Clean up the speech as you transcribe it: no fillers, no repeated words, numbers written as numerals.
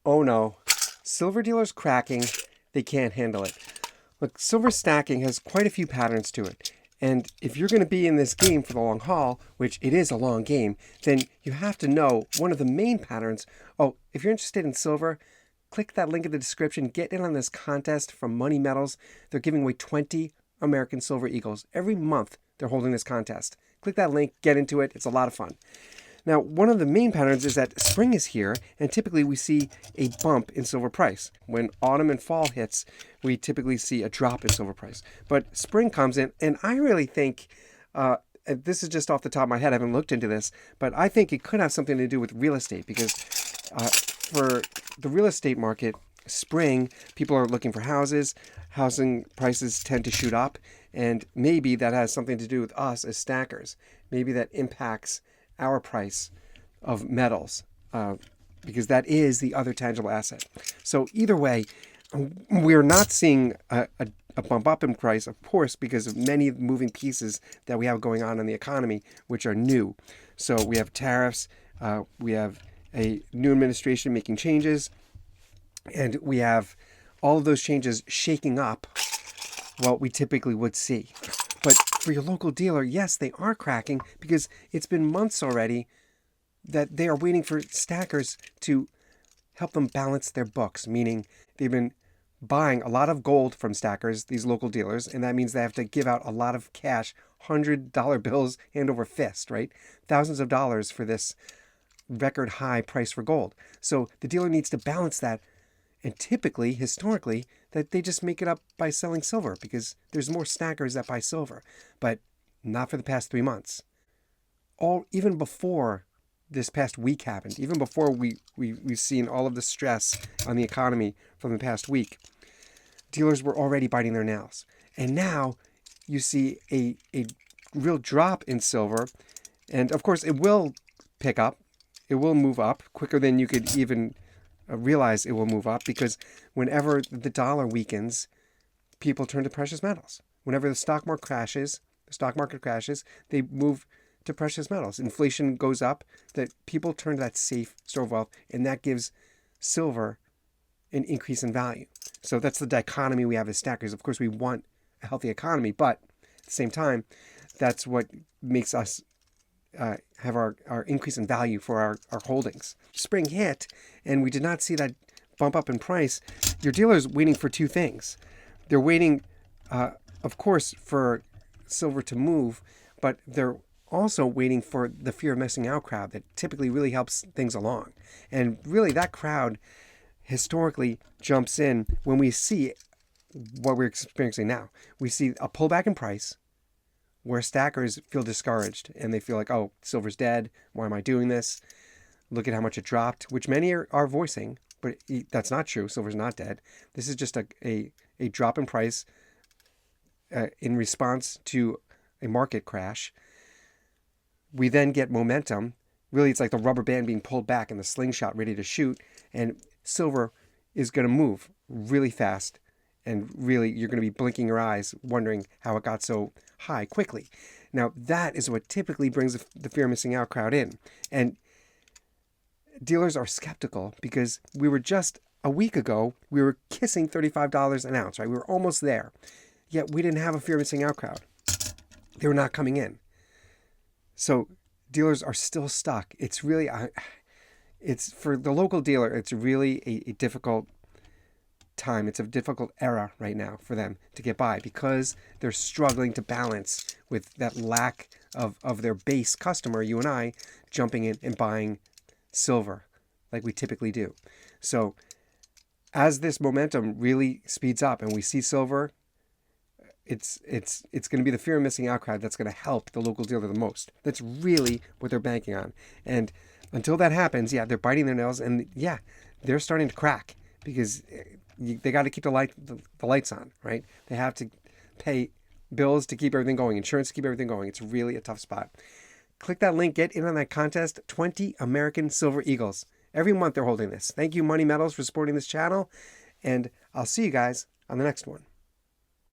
Oh no, silver dealers cracking, they can't handle it. Look, silver stacking has quite a few patterns to it. And if you're going to be in this game for the long haul, which it is a long game, then you have to know one of the main patterns. Oh, if you're interested in silver, click that link in the description. Get in on this contest from Money Metals. They're giving away 20 American Silver Eagles. Every month they're holding this contest. Click that link, get into it. It's a lot of fun. Now, one of the main patterns is that spring is here, and typically we see a bump in silver price. When autumn and fall hits, we typically see a drop in silver price. But spring comes in, and I really think, this is just off the top of my head, I haven't looked into this, but I think it could have something to do with real estate, because for the real estate market, spring, people are looking for houses, housing prices tend to shoot up, and maybe that has something to do with us as stackers. Maybe that impacts our price of metals, because that is the other tangible asset. So either way, we're not seeing a bump up in price, of course, because of many moving pieces that we have going on in the economy, which are new. So we have tariffs, we have a new administration making changes, and we have all of those changes shaking up what we typically would see. But for your local dealer, yes, they are cracking, because it's been months already that they are waiting for stackers to help them balance their books, meaning they've been buying a lot of gold from stackers, these local dealers, and that means they have to give out a lot of cash, $100 bills hand over fist, right? Thousands of dollars for this record high price for gold. So the dealer needs to balance that. And typically, historically, that they just make it up by selling silver, because there's more stackers that buy silver, but not for the past 3 months. Even before this past week happened, even before we've seen all of the stress on the economy from the past week, dealers were already biting their nails. And now you see a real drop in silver. And of course, it will pick up. It will move up quicker than you could even realize it will move up, because whenever the dollar weakens, people turn to precious metals. Whenever the stock market crashes, they move to precious metals. Inflation goes up, that people turn to that safe store of wealth, and that gives silver an increase in value. So that's the dichotomy we have as stackers. Of course, we want a healthy economy, but at the same time, that's what makes us have our increase in value for our holdings. Spring hit, and we did not see that bump up in price. Your dealer's waiting for two things. They're waiting, of course, for silver to move, but they're also waiting for the fear of missing out crowd that typically really helps things along. And really, that crowd historically jumps in when we see what we're experiencing now. We see a pullback in price, where stackers feel discouraged and they feel like, oh, silver's dead. Why am I doing this? Look at how much it dropped, which many are voicing, but that's not true. Silver's not dead. This is just a drop in price in response to a market crash. We then get momentum. Really, it's like the rubber band being pulled back and the slingshot ready to shoot. And silver is going to move really fast. And really, you're going to be blinking your eyes, wondering how it got so high quickly. Now, that is what typically brings the fear of missing out crowd in. And dealers are skeptical, because we were just a week ago, we were kissing $35 an ounce, right? We were almost there. Yet we didn't have a fear of missing out crowd. They were not coming in. So dealers are still stuck. It's really, it's for the local dealer, it's really a difficult time. It's a difficult era right now for them to get by, because they're struggling to balance with that lack of their base customer, you and I, jumping in and buying silver like we typically do. So as this momentum really speeds up and we see silver, it's going to be the fear of missing out crowd that's going to help the local dealer the most. That's really what they're banking on. And until that happens, yeah, they're biting their nails, and yeah, they're starting to crack, because they got to keep the lights on, right? They have to pay bills to keep everything going, insurance to keep everything going. It's really a tough spot. Click that link, get in on that contest. 20 American Silver Eagles. Every month they're holding this. Thank you, Money Metals, for supporting this channel, and I'll see you guys on the next one.